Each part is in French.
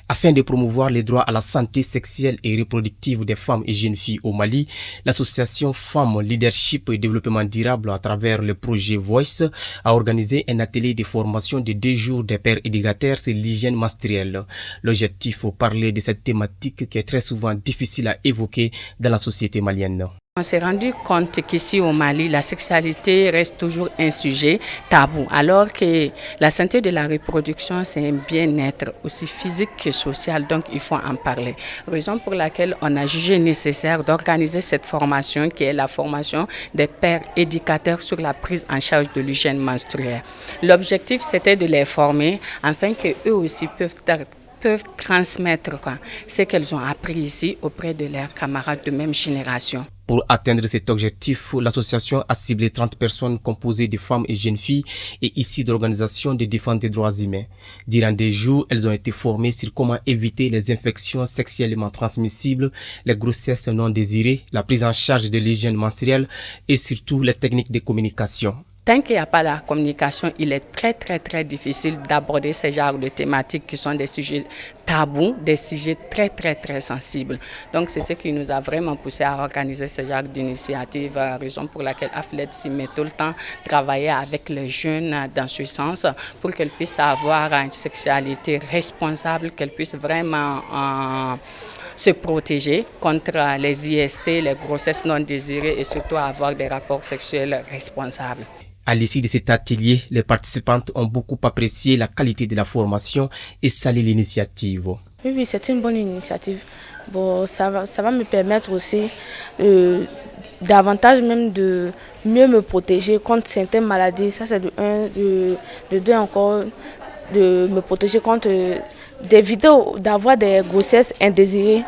Afin de promouvoir les droits à la santé sexuelle et reproductive des femmes et jeunes filles au Mali, l'association Femmes Leadership et Développement Durable à travers le projet Voice a organisé un atelier de formation de 2 jours des pères éducateurs sur l'hygiène menstruelle. L'objectif est de parler de cette thématique qui est très souvent difficile à évoquer dans la société malienne. On s'est rendu compte qu'ici au Mali, la sexualité reste toujours un sujet tabou, alors que la santé de la reproduction, c'est un bien-être aussi physique que social, donc il faut en parler. Raison pour laquelle on a jugé nécessaire d'organiser cette formation, qui est la formation des pères éducateurs sur la prise en charge de l'hygiène menstruelle. L'objectif, c'était de les former afin qu'eux aussi peuvent transmettre ce qu'elles ont appris ici auprès de leurs camarades de même génération. Pour atteindre cet objectif, l'association a ciblé 30 personnes composées de femmes et jeunes filles et issues d'organisations de défense des droits humains. Durant des jours, elles ont été formées sur comment éviter les infections sexuellement transmissibles, les grossesses non désirées, la prise en charge de l'hygiène menstruelle et surtout les techniques de communication. Tant qu'il n'y a pas la communication, il est très difficile d'aborder ce genre de thématiques qui sont des sujets tabous, des sujets très sensibles. Donc c'est ce qui nous a vraiment poussé à organiser ce genre d'initiative, raison pour laquelle AFLED s'y met tout le temps, travailler avec les jeunes dans ce sens pour qu'elles puissent avoir une sexualité responsable, qu'elles puissent vraiment se protéger contre les IST, les grossesses non désirées et surtout avoir des rapports sexuels responsables. À l'issue de cet atelier, les participantes ont beaucoup apprécié la qualité de la formation et salué l'initiative. Oui, c'est une bonne initiative. Bon, ça va me permettre aussi davantage même de mieux me protéger contre certaines maladies. Ça c'est de 1, de 2 encore, de me protéger contre d'éviter d'avoir des grossesses indésirées.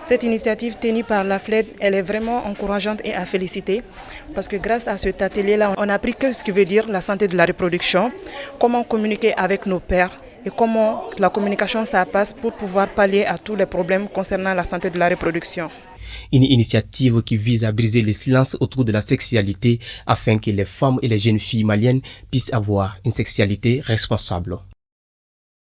Cette initiative tenue par l'AFLED, elle est vraiment encourageante et à féliciter parce que grâce à cet atelier-là, on a appris ce que veut dire la santé de la reproduction, comment communiquer avec nos pairs et comment la communication ça passe pour pouvoir pallier à tous les problèmes concernant la santé de la reproduction. Une initiative qui vise à briser le silence autour de la sexualité afin que les femmes et les jeunes filles maliennes puissent avoir une sexualité responsable.